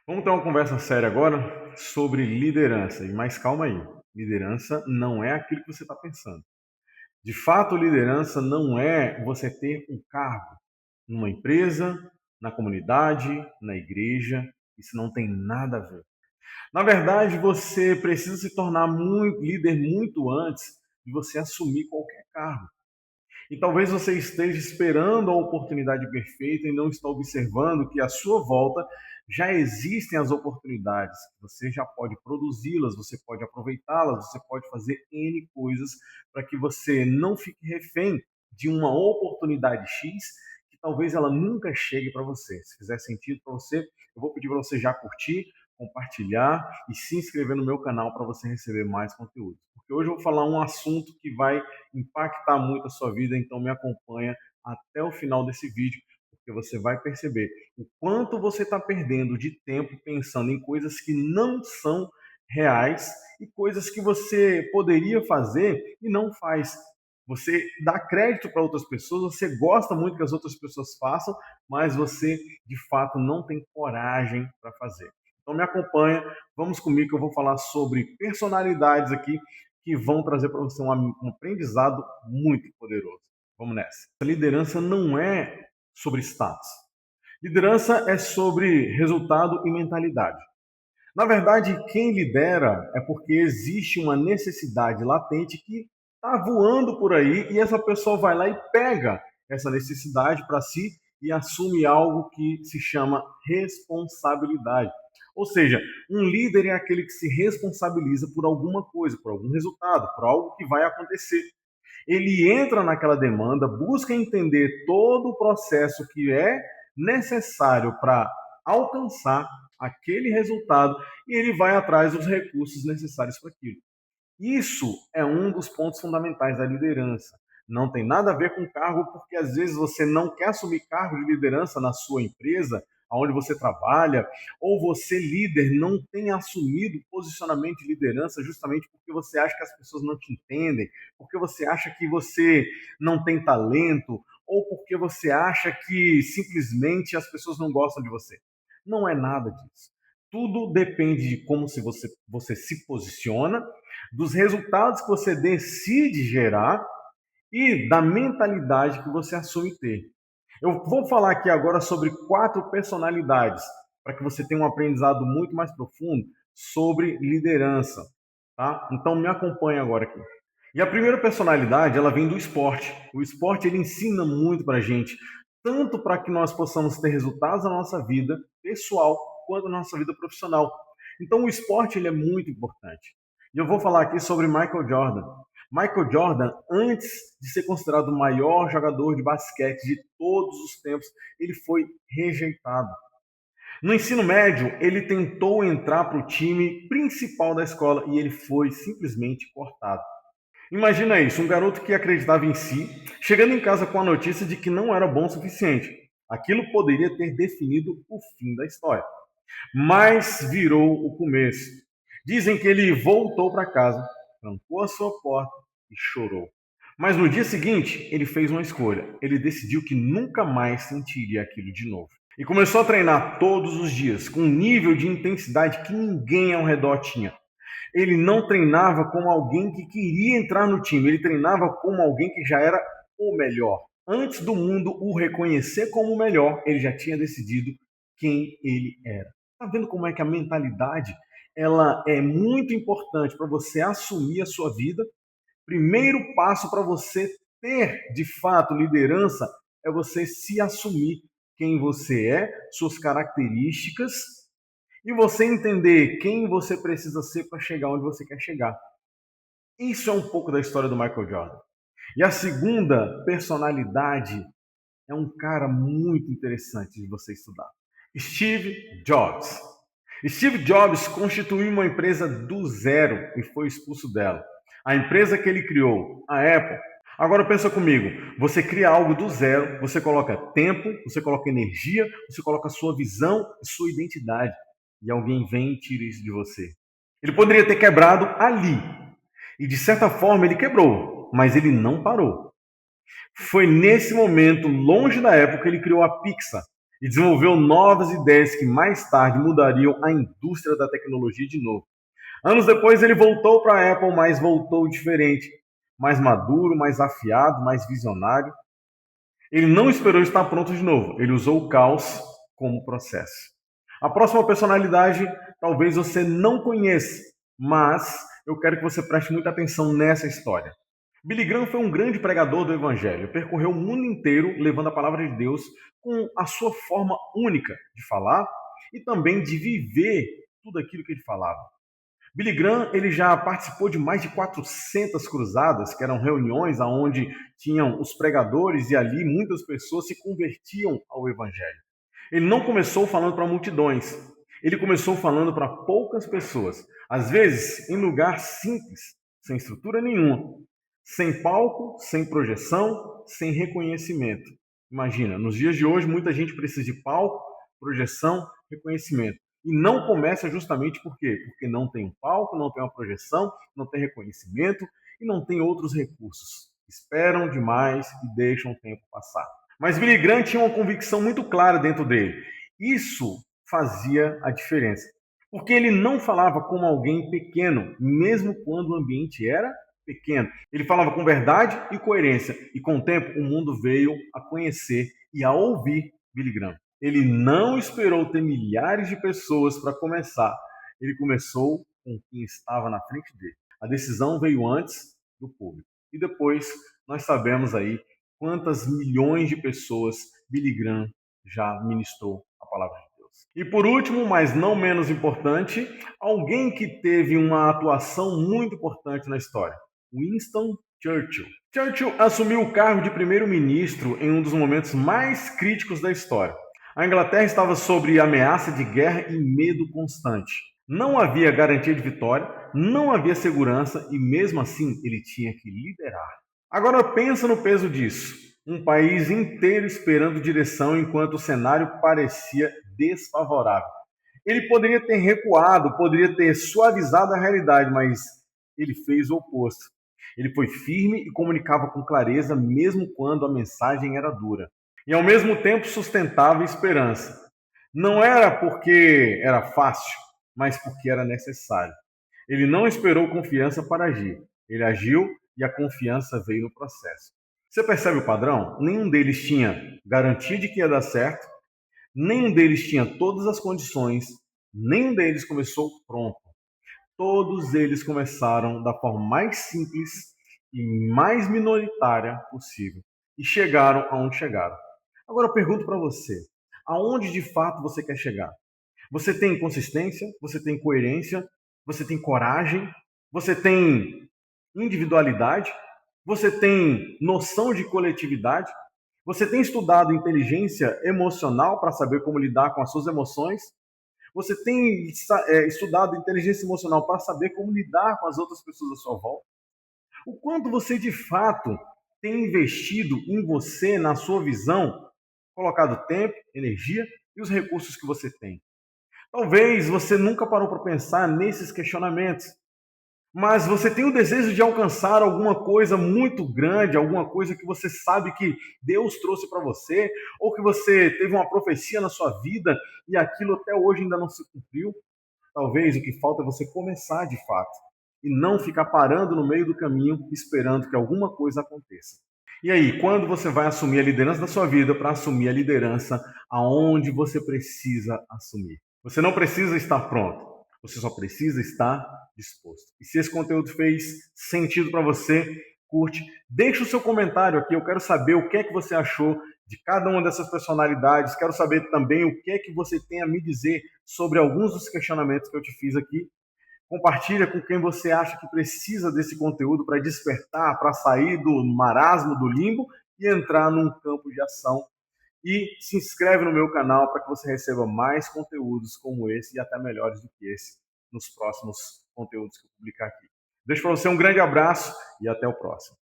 Vamos ter uma conversa séria agora sobre liderança. Mas calma aí, liderança não é aquilo que você está pensando. De fato, liderança não é você ter um cargo numa empresa, na comunidade, na igreja. Isso não tem nada a ver. Na verdade, você precisa se tornar líder muito antes de você assumir qualquer cargo. E talvez você esteja esperando a oportunidade perfeita e não está observando que à sua volta já existem as oportunidades. Você já pode produzi-las, você pode aproveitá-las, você pode fazer N coisas para que você não fique refém de uma oportunidade X que talvez ela nunca chegue para você. Se fizer sentido para você, eu vou pedir para você já curtir, compartilhar e se inscrever no meu canal para você receber mais conteúdo. Porque hoje eu vou falar um assunto que vai impactar muito a sua vida, então me acompanha até o final desse vídeo, porque você vai perceber o quanto você está perdendo de tempo pensando em coisas que não são reais e coisas que você poderia fazer e não faz. Você dá crédito para outras pessoas, você gosta muito que as outras pessoas façam, mas você de fato não tem coragem para fazer. Então me acompanha, vamos comigo que eu vou falar sobre personalidades aqui que vão trazer para você um aprendizado muito poderoso. Vamos nessa. A liderança não é sobre status. Liderança é sobre resultado e mentalidade. Na verdade, quem lidera é porque existe uma necessidade latente que está voando por aí e essa pessoa vai lá e pega essa necessidade para si e assume algo que se chama responsabilidade. Ou seja, um líder é aquele que se responsabiliza por alguma coisa, por algum resultado, por algo que vai acontecer. Ele entra naquela demanda, busca entender todo o processo que é necessário para alcançar aquele resultado e ele vai atrás dos recursos necessários para aquilo. Isso é um dos pontos fundamentais da liderança. Não tem nada a ver com cargo, porque às vezes você não quer assumir cargo de liderança na sua empresa, onde você trabalha, ou você, líder, não tem assumido posicionamento de liderança justamente porque você acha que as pessoas não te entendem, porque você acha que você não tem talento, ou porque você acha que simplesmente as pessoas não gostam de você. Não é nada disso. Tudo depende de como você se posiciona, dos resultados que você decide gerar e da mentalidade que você assume ter. Eu vou falar aqui agora sobre 4 personalidades, para que você tenha um aprendizado muito mais profundo sobre liderança, tá? Então me acompanhe agora aqui. E a primeira personalidade, ela vem do esporte. O esporte ele ensina muito para a gente, tanto para que nós possamos ter resultados na nossa vida pessoal, quanto na nossa vida profissional. Então o esporte ele é muito importante. E eu vou falar aqui sobre Michael Jordan. Michael Jordan, antes de ser considerado o maior jogador de basquete de todos os tempos, ele foi rejeitado. No ensino médio, ele tentou entrar para o time principal da escola e ele foi simplesmente cortado. Imagina isso, um garoto que acreditava em si, chegando em casa com a notícia de que não era bom o suficiente. Aquilo poderia ter definido o fim da história, mas virou o começo. Dizem que ele voltou para casa, trancou a sua porta e chorou. Mas no dia seguinte, ele fez uma escolha. Ele decidiu que nunca mais sentiria aquilo de novo. E começou a treinar todos os dias, com um nível de intensidade que ninguém ao redor tinha. Ele não treinava como alguém que queria entrar no time, ele treinava como alguém que já era o melhor. Antes do mundo o reconhecer como o melhor, ele já tinha decidido quem ele era. Está vendo como é que a mentalidade ela é muito importante para você assumir a sua vida? Primeiro passo para você ter de fato liderança é você se assumir quem você é, suas características e você entender quem você precisa ser para chegar onde você quer chegar. Isso é um pouco da história do Michael Jordan. E a segunda personalidade é um cara muito interessante de você estudar. Steve Jobs. Steve Jobs constituiu uma empresa do zero e foi expulso dela. A empresa que ele criou, a Apple. Agora pensa comigo, você cria algo do zero, você coloca tempo, você coloca energia, você coloca sua visão e sua identidade. E alguém vem e tira isso de você. Ele poderia ter quebrado ali. E de certa forma ele quebrou, mas ele não parou. Foi nesse momento, longe da época, que ele criou a Pixar. e desenvolveu novas ideias que mais tarde mudariam a indústria da tecnologia de novo. Anos depois ele voltou para a Apple, mas voltou diferente, mais maduro, mais afiado, mais visionário. Ele não esperou estar pronto de novo, ele usou o caos como processo. A próxima personalidade talvez você não conheça, mas eu quero que você preste muita atenção nessa história. Billy Graham foi um grande pregador do Evangelho, percorreu o mundo inteiro levando a palavra de Deus com a sua forma única de falar e também de viver tudo aquilo que ele falava. Billy Graham ele já participou de mais de 400 cruzadas, que eram reuniões onde tinham os pregadores e ali muitas pessoas se convertiam ao Evangelho. Ele não começou falando para multidões, ele começou falando para poucas pessoas, às vezes em lugar simples, sem estrutura nenhuma, sem palco, sem projeção, sem reconhecimento. Imagina, nos dias de hoje muita gente precisa de palco, projeção, reconhecimento. E não começa justamente por quê? Porque não tem um palco, não tem uma projeção, não tem reconhecimento e não tem outros recursos. Esperam demais e deixam o tempo passar. Mas Billy Graham tinha uma convicção muito clara dentro dele. Isso fazia a diferença. Porque ele não falava como alguém pequeno, mesmo quando o ambiente era pequeno. Ele falava com verdade e coerência. E com o tempo, o mundo veio a conhecer e a ouvir Billy Graham. Ele não esperou ter milhares de pessoas para começar. Ele começou com quem estava na frente dele. A decisão veio antes do público. E depois nós sabemos aí quantas milhões de pessoas Billy Graham já ministrou a palavra de Deus. E por último, mas não menos importante, alguém que teve uma atuação muito importante na história. Winston Churchill. Churchill assumiu o cargo de primeiro-ministro em um dos momentos mais críticos da história. A Inglaterra estava sob ameaça de guerra e medo constante. Não havia garantia de vitória, não havia segurança e mesmo assim ele tinha que liderar. Agora pensa no peso disso. Um país inteiro esperando direção enquanto o cenário parecia desfavorável. Ele poderia ter recuado, poderia ter suavizado a realidade, mas ele fez o oposto. Ele foi firme e comunicava com clareza mesmo quando a mensagem era dura. E ao mesmo tempo sustentava esperança. Não era porque era fácil, mas porque era necessário. Ele não esperou confiança para agir. Ele agiu e a confiança veio no processo. Você percebe o padrão? Nenhum deles tinha garantia de que ia dar certo, nenhum deles tinha todas as condições, nenhum deles começou pronto. Todos eles começaram da forma mais simples e mais minoritária possível e chegaram aonde chegaram. Agora eu pergunto para você, aonde de fato você quer chegar? Você tem consistência? Você tem coerência? Você tem coragem? Você tem individualidade? Você tem noção de coletividade? Você tem estudado inteligência emocional para saber como lidar com as suas emoções? Você tem estudado inteligência emocional para saber como lidar com as outras pessoas à sua volta? O quanto você de fato tem investido em você, na sua visão, colocado tempo, energia e os recursos que você tem? Talvez você nunca parou para pensar nesses questionamentos, mas você tem o desejo de alcançar alguma coisa muito grande, alguma coisa que você sabe que Deus trouxe para você, ou que você teve uma profecia na sua vida e aquilo até hoje ainda não se cumpriu. Talvez o que falta é você começar de fato e não ficar parando no meio do caminho esperando que alguma coisa aconteça. E aí, quando você vai assumir a liderança da sua vida para assumir a liderança aonde você precisa assumir? Você não precisa estar pronto, você só precisa estar disposto. E se esse conteúdo fez sentido para você, curte, deixa o seu comentário aqui, eu quero saber o que é que você achou de cada uma dessas personalidades, quero saber também o que é que você tem a me dizer sobre alguns dos questionamentos que eu te fiz aqui. Compartilha com quem você acha que precisa desse conteúdo para despertar, para sair do marasmo, do limbo e entrar num campo de ação. E se inscreve no meu canal para que você receba mais conteúdos como esse e até melhores do que esse nos próximos conteúdos que eu publicar aqui. Deixo para você um grande abraço e até o próximo.